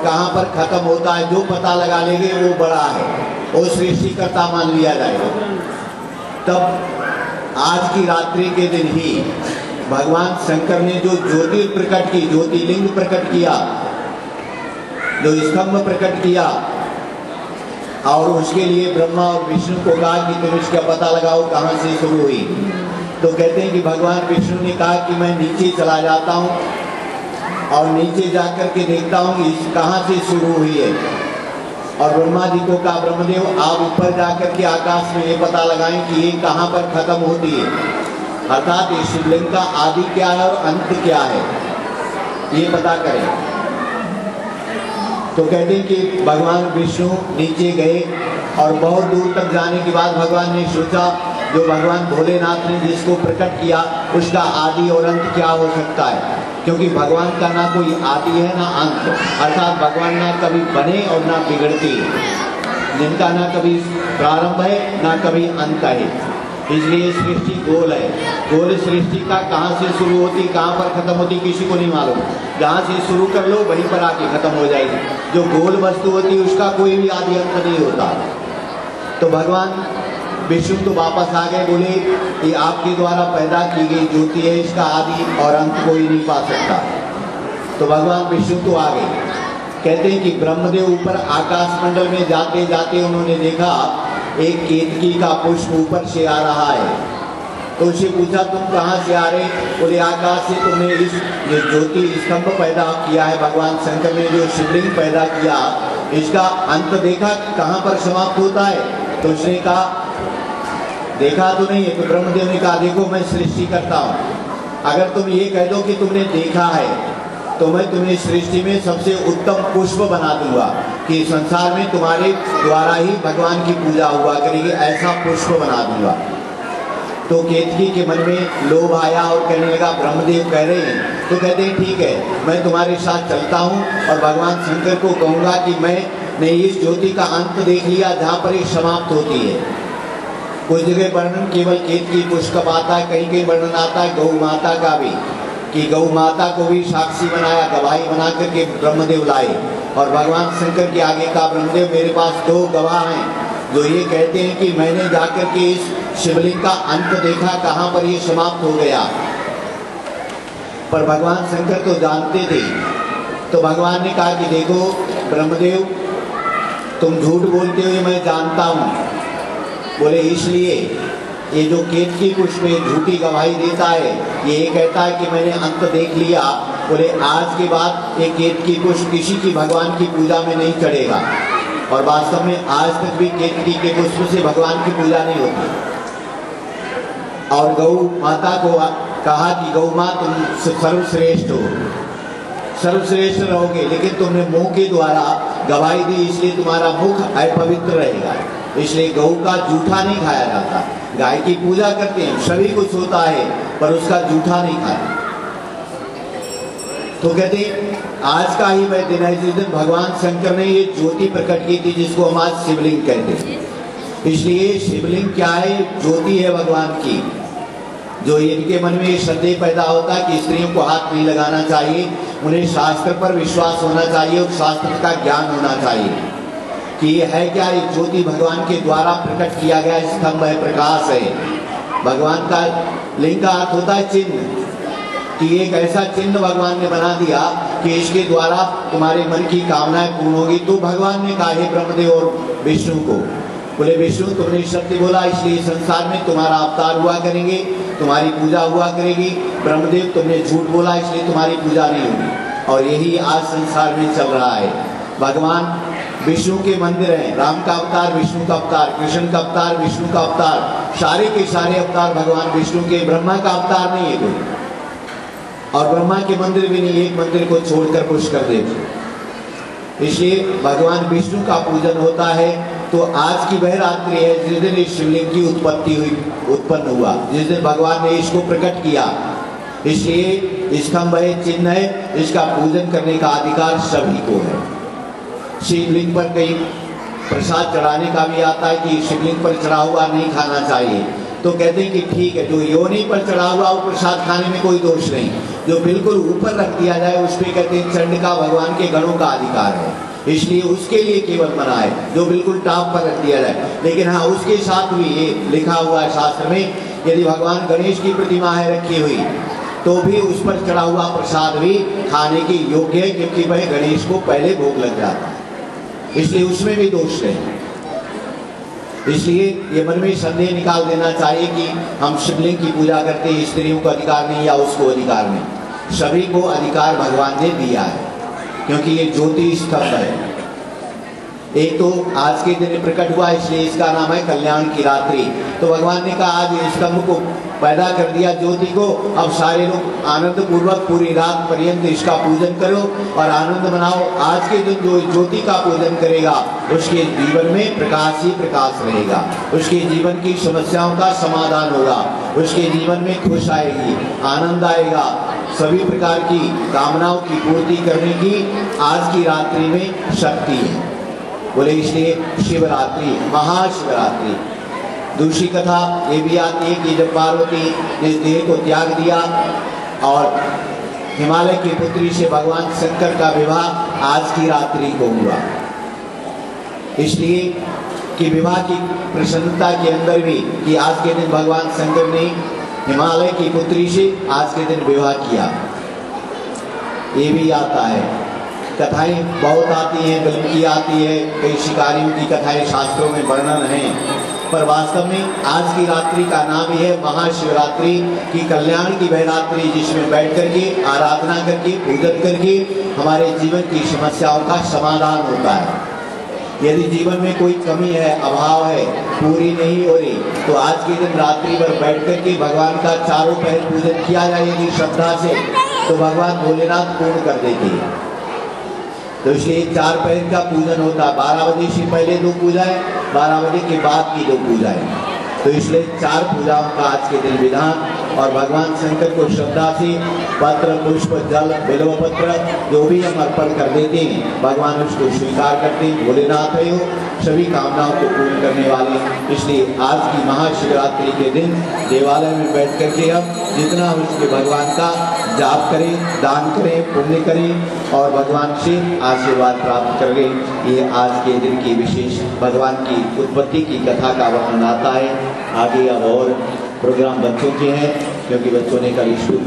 कहाँ पर खत्म होता है, जो पता लगा लेंगे वो बड़ा है, वो सृष्टिकर्ता मान लिया जाएगा। तब आज की रात्रि के दिन ही भगवान शंकर ने जो ज्योति प्रकट की, ज्योतिर्लिंग प्रकट किया, जो स्तंभ प्रकट किया, और उसके लिए ब्रह्मा और विष्णु को कहा कि तुम इसका पता लगाओ कहाँ से शुरू हुई। तो कहते हैं कि भगवान विष्णु ने कहा कि मैं नीचे चला जाता हूँ और नीचे जाकर के देखता हूँ इस कहाँ से शुरू हुई है। और ब्रह्मा जी को कहा ब्रह्मदेव आप ऊपर जाकर के आकाश में ये पता लगाएं कि ये कहाँ पर खत्म होती है, अर्थात इस शिवलिंग का आदि क्या है और अंत क्या है, ये पता करें। तो कहते हैं कि भगवान विष्णु नीचे गए और बहुत दूर तक जाने के बाद भगवान ने सोचा जो भगवान भोलेनाथ ने जिसको प्रकट किया उसका आदि और अंत क्या हो सकता है, क्योंकि भगवान का ना कोई आदि है ना अंत, अर्थात भगवान ना कभी बने और ना बिगड़ती, जिनका ना कभी प्रारंभ है ना कभी अंत है। इसलिए सृष्टि गोल है, गोल सृष्टि का कहाँ से शुरू होती कहाँ पर खत्म होती किसी को नहीं मालूम, जहाँ से शुरू कर लो वहीं पर आके खत्म हो जाएगी। जो गोल वस्तु होती है उसका कोई भी आदि अंत नहीं होता। तो भगवान विष्णु तो वापस आ गए, बोले कि आपके द्वारा पैदा की गई ज्योति है, इसका आदि और अंत कोई नहीं पा सकता। तो भगवान विष्णु तो आ गए। कहते हैं कि ब्रह्मदेव ऊपर आकाश मंडल में जाते जाते उन्होंने देखा एक केतकी का पुष्प ऊपर से आ रहा है। तो उससे पूछा तुम कहाँ से आ रहे, बोले आकाश से तुमने इस ज्योति स्तंभ पैदा किया है, भगवान शंकर ने जो शिवलिंग पैदा किया इसका अंत देखा कहाँ पर समाप्त होता है। तो उसने कहा देखा तो नहीं है। तो ब्रह्मदेव ने कहा देखो मैं सृष्टि करता हूँ, अगर तुम ये कह दो कि तुमने देखा है तो मैं तुम्हें सृष्टि में सबसे उत्तम पुष्प बना दूंगा कि संसार में तुम्हारे द्वारा ही भगवान की पूजा हुआ करेगी, ऐसा पुष्प बना दूंगा। तो केतकी के मन में लोभ आया और कहने लगा ब्रह्मदेव कह रहे हैं, तो कहते हैं ठीक है मैं तुम्हारे साथ चलता हूँ और भगवान शंकर को कहूँगा कि मैंने इस ज्योति का अंत देख लिया जहाँ पर ये समाप्त होती है। कुछ जगह वर्णन केवल केतकी पुष्प का आता है, कहीं कहीं वर्णन आता है गौ माता का भी, कि गौ माता को भी साक्षी बनाया, गवाही बना करके ब्रह्मदेव लाए और भगवान शंकर के आगे कहा ब्रह्मदेव मेरे पास 2 गवाह हैं जो ये कहते हैं कि मैंने जाकर के इस शिवलिंग का अंत देखा कहाँ पर ये समाप्त हो गया। पर भगवान शंकर तो जानते थे। तो भगवान ने कहा कि देखो ब्रह्मदेव तुम झूठ बोलते हो ये मैं जानता हूँ। बोले इसलिए ये जो केतकी पुष्प झूठी गवाही देता है, ये कहता है कि मैंने अंत देख लिया, बोले आज के बाद ये केतकी पुष्प किसी की भगवान की पूजा में नहीं चढ़ेगा। और वास्तव में आज तक भी केतकी के पुष्प से भगवान की पूजा नहीं होती। और गौ माता को कहा कि गौ माँ तुम सर्वश्रेष्ठ हो, सर्वश्रेष्ठ रहोगे, लेकिन तुमने मुंह के द्वारा गवाही दी इसलिए तुम्हारा मुख अपवित्र रहेगा, इसलिए गौ का जूठा नहीं खाया जाता। गाय की पूजा करते हैं, सभी कुछ होता है पर उसका जूठा नहीं खाते। तो कहते आज का ही वह दिन है जिस दिन भगवान शंकर ने ये ज्योति प्रकट की थी जिसको हम आज शिवलिंग कहते हैं। इसलिए शिवलिंग क्या है, ज्योति है भगवान की। जो इनके मन में संदेह पैदा होता है कि स्त्रियों को हाथ नहीं लगाना चाहिए, उन्हें शास्त्र पर विश्वास होना चाहिए और शास्त्र का ज्ञान होना चाहिए कि ये है क्या, ये ज्योति भगवान के द्वारा प्रकट किया गया स्तंभ है, प्रकाश है। भगवान का लिंग का अर्थ होता है चिन्ह, कि एक ऐसा चिन्ह भगवान ने बना दिया कि इसके द्वारा तुम्हारे मन की कामनाएं पूर्ण होगी। तो भगवान ने कहा हे ब्रह्मदेव और विष्णु को, बोले विष्णु तुमने सत्य बोला इसलिए संसार में तुम्हारा अवतार हुआ करेंगे, तुम्हारी पूजा हुआ करेगी। ब्रह्मदेव तुमने झूठ बोला इसलिए तुम्हारी पूजा नहीं होगी। और यही आज संसार में चल रहा है। भगवान विष्णु के मंदिर हैं, राम का अवतार विष्णु का अवतार, कृष्ण का अवतार विष्णु का अवतार, सारे के सारे अवतार भगवान विष्णु के, ब्रह्मा का अवतार नहीं है कोई। और ब्रह्मा के मंदिर भी नहीं, एक मंदिर को छोड़कर पुष्कर देव। इसलिए भगवान विष्णु का पूजन होता है। तो आज की वह रात्रि है जिस दिन इस शिवलिंग की उत्पत्ति हुई, उत्पन्न हुआ, जिस दिन भगवान ने इसको प्रकट किया। इसलिए स्तंभ है, चिन्ह है, इसका पूजन करने का अधिकार सभी को है। शिवलिंग पर कई प्रसाद चढ़ाने का भी आता है कि शिवलिंग पर चढ़ा हुआ नहीं खाना चाहिए। तो कहते हैं कि ठीक है, जो योनि पर चढ़ा हुआ वो प्रसाद खाने में कोई दोष नहीं, जो बिल्कुल ऊपर रख दिया जाए उस पर कहते हैं चंड का भगवान के गणों का अधिकार है, इसलिए उसके लिए केवल मना है जो बिल्कुल टॉप पर रख दिया जाए। लेकिन हाँ, उसके साथ भी ये लिखा हुआ है शास्त्र में, यदि भगवान गणेश की प्रतिमा है रखी हुई तो भी उस पर चढ़ा हुआ प्रसाद भी खाने की योग्य है, क्योंकि वह गणेश को पहले भोग लग जाता है, इसलिए उसमें भी दोष नहीं। इसलिए ये मन में संदेह निकाल देना चाहिए कि हम शिवलिंग की पूजा करते हैं, स्त्रियों को अधिकार नहीं या उसको अधिकार नहीं। सभी को अधिकार भगवान ने दिया है, क्योंकि ये ज्योति स्तंभ है। एक तो आज के दिन प्रकट हुआ, इसलिए इसका नाम है कल्याण की रात्रि। तो भगवान ने कहा आज इस स्तंभ को पैदा कर दिया, ज्योति को, अब सारे लोग आनंद पूर्वक पूरी रात पर्यंत इसका पूजन करो और आनंद मनाओ। आज के दिन जो ज्योति का पूजन करेगा उसके जीवन में प्रकाश ही प्रकाश रहेगा, उसके जीवन की समस्याओं का समाधान होगा, उसके जीवन में खुश आएगी, आनंद आएगा, सभी प्रकार की कामनाओं की पूर्ति करने की आज की रात्रि में शक्ति है। बोले इसलिए शिवरात्रि, महाशिवरात्रि। दूसरी कथा ये भी आती है कि जब पार्वती ने देह को त्याग दिया और हिमालय की पुत्री से भगवान शंकर का विवाह आज की रात्रि को हुआ, इसलिए कि विवाह की प्रसन्नता के अंदर भी कि आज के दिन भगवान शंकर ने हिमालय की पुत्री से आज के दिन विवाह किया, ये भी आता है। कथाएं बहुत आती हैं, फिल्म की आती है, कई शिकारियों की कथाएं शास्त्रों में वर्णन है, पर वास्तव में आज की रात्रि का नाम ही है महाशिवरात्रि की, कल्याण की वह रात्रि जिसमें बैठ करके आराधना करके पूजन करके हमारे जीवन की समस्याओं का समाधान होता है। यदि जीवन में कोई कमी है, अभाव है, पूरी नहीं हो रही, तो आज के दिन रात्रि भर बैठ करके भगवान का चारों पहर पूजन किया जाए यदि श्रद्धा से, तो भगवान भोलेनाथ पूर्ण कर देते हैं। तो इसलिए 4 पहर का पूजन होता है, 12 बजे से पहले 2 पूजाएं, 12 बजे के बाद की 2 पूजाएं। तो इसलिए 4 पूजाओं का आज के दिन विधान, और भगवान शंकर को श्रद्धा से पत्र, पुष्प, जल, बिल्वपत्र जो भी हम अर्पण कर देते हैं, भगवान उसको स्वीकार करते हैं। भोलेनाथ है वो सभी कामनाओं को पूर्ण करने वाले। इसलिए आज की महाशिवरात्रि के दिन देवालय में बैठ करके हम जितना हो सके भगवान का जाप करें, दान करें, पुण्य करें और भगवान से आशीर्वाद प्राप्त करें। ये आज के दिन की विशेष भगवान की उत्पत्ति की कथा का वर्णन आता है। आगे अब और प्रोग्राम बच्चों के हैं, क्योंकि बच्चों ने कल स्कूल